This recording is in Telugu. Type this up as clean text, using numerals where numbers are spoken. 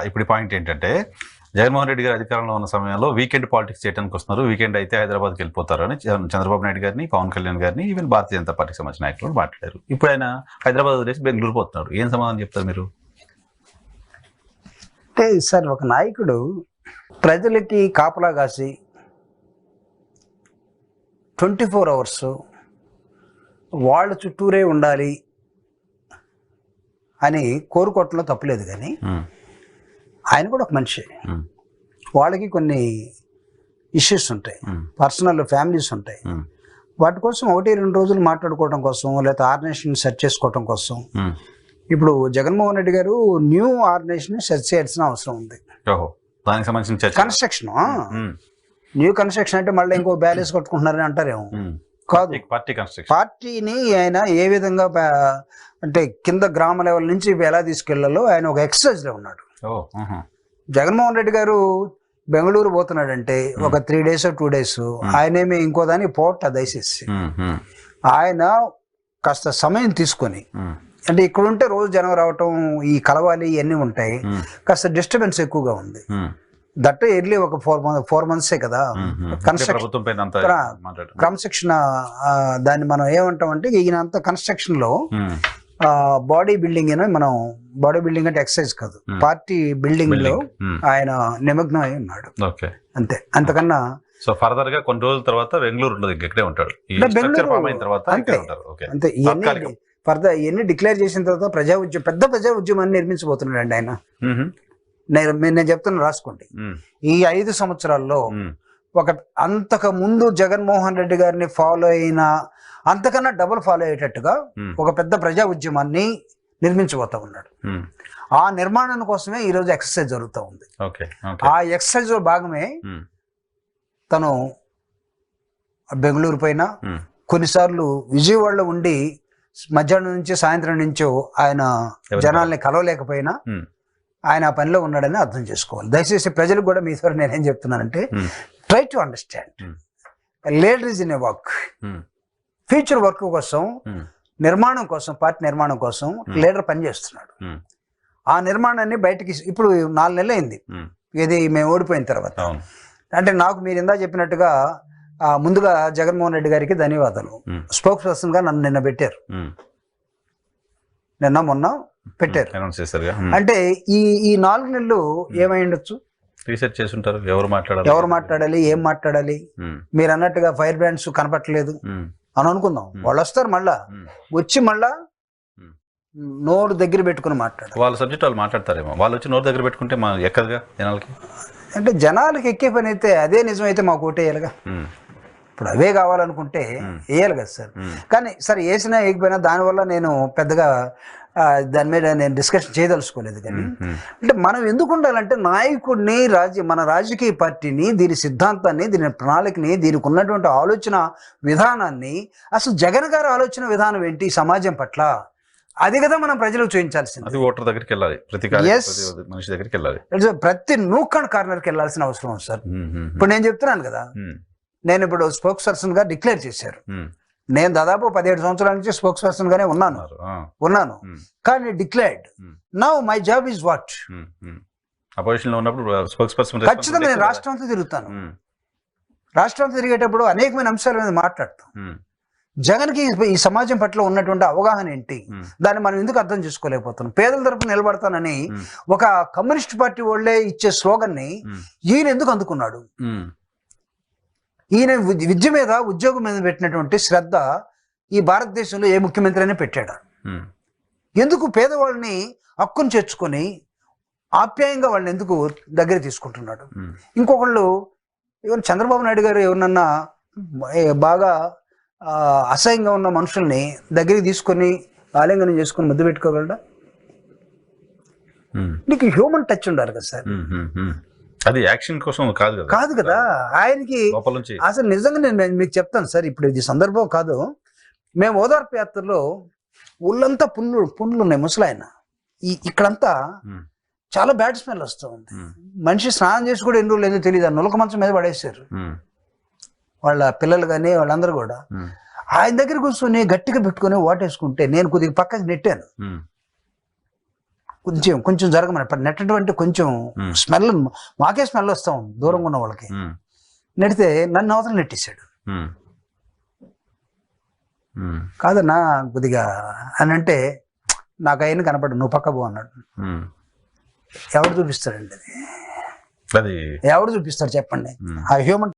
ఇప్పుడు పాయింట్ ఏంటంటే జగన్మోహన్ రెడ్డి గారు అధికారంలో ఉన్న సమయంలో వీకెండ్ పాలిటిక్స్ చేయడానికి వస్తున్నారు. వీకెండ్ అయితే హైదరాబాద్కి వెళ్ళిపోతారు అని చంద్రబాబు నాయుడు గారిని, పవన్ కళ్యాణ్ గారిని, ఈవెన్ భారతీయ జనతా పార్టీకి సంబంధించిన నాయకులు మాట్లాడారు. ఇప్పుడు ఆయన హైదరాబాద్ వదిలేసి బెంగళూరు పోతున్నాడు. ఏం సమాధానం చెప్తారు మీరు? అంటే సార్, ఒక నాయకుడు ప్రజలకి కాపలా కాసి 24 hours వాళ్ళ చుట్టూరే ఉండాలి అని కోరుకోవటంలో తప్పులేదు, కానీ ఆయన కూడా ఒక మనిషి. వాళ్ళకి కొన్ని ఇష్యూస్ ఉంటాయి, పర్సనల్ ఫ్యామిలీస్ ఉంటాయి. వాటి కోసం 1-2 రోజులు మాట్లాడుకోవడం కోసం, లేకపోతే ఆర్గనైజేషన్ సెర్చ్ చేసుకోవడం కోసం ఇప్పుడు జగన్మోహన్ రెడ్డి గారు న్యూ ఆర్గనైజేషన్ సెర్చ్ చేయాల్సిన అవసరం ఉంది. దానికి సంబంధించిన కన్స్ట్రక్షన్, న్యూ కన్స్ట్రక్షన్ అంటే మళ్ళీ ఇంకో బ్యాలెన్స్ కట్టుకుంటున్నారని అంటారేమో. కాదు, పార్టీని ఆయన ఏ విధంగా అంటే కింద గ్రామ లెవెల్ నుంచి ఎలా తీసుకెళ్లాలో ఆయన ఒక ఎక్సర్సైజ్ లో ఉన్నాడు. జగన్మోహన్ రెడ్డి గారు బెంగళూరు పోతున్నాడంటే ఒక 3 days 2 days ఆయనేమి ఇంకో దాన్ని పోట దయచేసి ఆయన కాస్త సమయం తీసుకొని, అంటే ఇక్కడ ఉంటే రోజు జనం రావటం, ఈ కలవాలి ఇవన్నీ ఉంటాయి, కాస్త డిస్టర్బెన్స్ ఎక్కువగా ఉంది. దట్ ఎర్లీ ఒక 4 months కదా క్రమశిక్షణ. దాన్ని మనం ఏమంటాం అంటే ఈయన అంతా కన్స్ట్రక్షన్ లో బాడీ బిల్డింగ్ అని, మనం బాడీ బిల్డింగ్ అంటే ఎక్సర్సైజ్ కాదు, పార్టీ బిల్డింగ్ లో ఆయన నిమగ్నం అయి ఉన్నాడు అంతే. అంతకన్నా సో ఫర్దర్ గా కొన్ని రోజుల తర్వాత బెంగళూరు ఉండదు, ఇక్కడే ఉంటాడు. అంతే. ఫర్దర్ ఇవన్నీ డిక్లేర్ చేసిన తర్వాత పెద్ద ప్రజా ఉద్యమాన్ని నిర్మించబోతున్నాడు అండి ఆయన. నేను చెప్తున్నా, రాసుకోండి. ఈ 5 సంవత్సరాల్లో ఒక అంతకు ముందు జగన్మోహన్ రెడ్డి గారిని ఫాలో అయిన అంతకన్నా డబుల్ ఫాలో అయ్యేటట్టుగా ఒక పెద్ద ప్రజా ఉద్యమాన్ని నిర్మించబోతా ఉన్నాడు. ఆ నిర్మాణం కోసమే ఈ రోజు ఎక్సర్సైజ్ జరుగుతూ ఉంది. ఆ ఎక్సర్సైజ్ లో భాగమే తను బెంగళూరు పైన, కొన్నిసార్లు విజయవాడలో ఉండి మధ్యాహ్నం నుంచి సాయంత్రం నుంచో ఆయన జనాల్ని కలవలేకపోయినా ఆయన ఆ పనిలో ఉన్నాడని అర్థం చేసుకోవాలి. దయచేసి ప్రజలకు కూడా మీ ద్వారా నేనేం చెప్తున్నానంటే, try to understand leader is in a work. Future work కోసం, నిర్మాణం కోసం, పార్టీ నిర్మాణం కోసం లీడర్ పనిచేస్తున్నాడు. ఆ నిర్మాణాన్ని బయటికి ఇప్పుడు 4 నెలలు అయింది ఇది మేము ఓడిపోయిన తర్వాత. అంటే నాకు మీరు ఇందా చెప్పినట్టుగా ముందుగా జగన్మోహన్ రెడ్డి గారికి ధన్యవాదాలు. స్పోక్స్ పర్సన్ గా నన్ను నిన్న పెట్టారు, నిన్న మొన్న పెట్టారు. అంటే ఈ 4 నెలలు ఏమై ఉండొచ్చు, రీసెర్చ్ చేసి ఉంటారు. ఎవరు మాట్లాడాలి, ఏం మాట్లాడాలి. మీరు అన్నట్టుగా ఫైర్ బ్రాండ్స్ కనపట్లేదు అని అనుకుందాం. వాళ్ళు వస్తారు, మళ్ళా వచ్చి మళ్ళా నోరు దగ్గర పెట్టుకుని మాట్లాడారు. వాళ్ళ సబ్జెక్ట్ వాళ్ళు మాట్లాడతారేమో. వాళ్ళు వచ్చి నోరు దగ్గర పెట్టుకుంటే మా ఎక్కదుగా జనాలకి. అంటే జనాలకి ఎక్కే పని అయితే అదే నిజమైతే మాకు ఓటేయాలిగా. ఇప్పుడు అవే కావాలనుకుంటే వేయాలి కదా సార్. కానీ సరే వేసినా వేయకపోయినా దానివల్ల నేను పెద్దగా దాని మీద నేను డిస్కషన్ చేయదలుచుకోలేదు. కానీ అంటే మనం ఎందుకు ఉండాలంటే నాయకుడిని, మన రాజకీయ పార్టీని, దీని సిద్ధాంతాన్ని, దీని ప్రణాళికని, దీనికి ఉన్నటువంటి ఆలోచన విధానాన్ని, అసలు జగన్ గారి ఆలోచన విధానం ఏంటి సమాజం పట్ల, అది కదా మనం ప్రజలకు చూపించాల్సింది. ఓటర్ దగ్గరికి వెళ్ళాలి, మనిషి దగ్గరికి వెళ్ళాలి, ప్రతి నూక్ అండ్ కార్నర్కి వెళ్ళాల్సిన అవసరం ఉంది సార్. ఇప్పుడు నేను చెప్తున్నాను కదా, నేను ఇప్పుడు స్పోక్స్ పర్సన్ గా డిక్లేర్ చేశారు. నేను దాదాపు 17 సంవత్సరాల నుంచి స్పోక్స్ పర్సన్ గానే ఉన్నాను. కానీ declared now my job is what. Opposition లో ఉన్నప్పుడు స్పోక్స్ పర్సన్ ఖచ్చితంగా నేను రాష్ట్రం అంతా తిరుగుతాను. రాష్ట్రం అంతా తిరిగేటప్పుడు అనేకమైన అంశాల మీద మాట్లాడతాం. జగన్కి ఈ సమాజం పట్ల ఉన్నటువంటి అవగాహన ఏంటి, దాన్ని మనం ఎందుకు అర్థం చేసుకోలేకపోతున్నాం. పేదల తరపున నిలబడతానని ఒక కమ్యూనిస్ట్ పార్టీ వాళ్ళే ఇచ్చే స్లోగన్ ని ఈయన ఎందుకు అందుకున్నాడు? ఈయన విద్య మీద, ఉద్యోగం మీద పెట్టినటువంటి శ్రద్ధ ఈ భారతదేశంలో ఏ ముఖ్యమంత్రి అయినా పెట్టాడు. ఎందుకు పేదవాళ్ళని హక్కును చేర్చుకొని ఆప్యాయంగా వాళ్ళని ఎందుకు దగ్గర తీసుకుంటున్నాడు? ఇంకొకళ్ళు ఎవరు, చంద్రబాబు నాయుడు గారు ఎవరినన్నా బాగా అసహ్యంగా ఉన్న మనుషుల్ని దగ్గరికి తీసుకొని ఆలింగనం చేసుకొని ముద్దు పెట్టుకోగలడా? నీకు హ్యూమన్ టచ్ ఉండాలి కదా సార్. అది యాక్షన్ కోసం కాదు కదా ఆయనకి. అసలు నిజంగా నేను మీకు చెప్తాను సార్, ఇప్పుడు ఇది సందర్భం కాదు. మేము ఓదార్పు యాత్రలో ఊళ్ళంతా పుండ్లు ఉన్నాయి. ముసలాయన ఇక్కడంతా చాలా బ్యాడ్ స్మెల్ వస్తూ ఉంది. మనిషి స్నానం చేసి కూడా ఎన్ని రోజులు ఎందుకు తెలియదు, నులక మంచం మీద పడేసారు వాళ్ళ పిల్లలు కానీ వాళ్ళందరూ కూడా. ఆయన దగ్గర కూర్చొని గట్టిగా పెట్టుకుని ఓటేసుకుంటే నేను కొద్దిగా పక్కకి నెట్టాను. కొంచెం కొంచెం జరగమని నెట్టటువంటి కొంచెం స్మెల్, మాకే స్మెల్ వస్తాం దూరంగా ఉన్న వాళ్ళకి. నెడితే నన్ను అవతల నెట్టేశాడు. కాదన్నా కొద్దిగా అని అంటే నాకు ఆయన కనపడ్డా, నువ్వు పక్క పో అన్నాడు. ఎవడు చూపిస్తాడండి అది? అది ఎవడు చూపిస్తాడు చెప్పండి? ఆ హ్యూమన్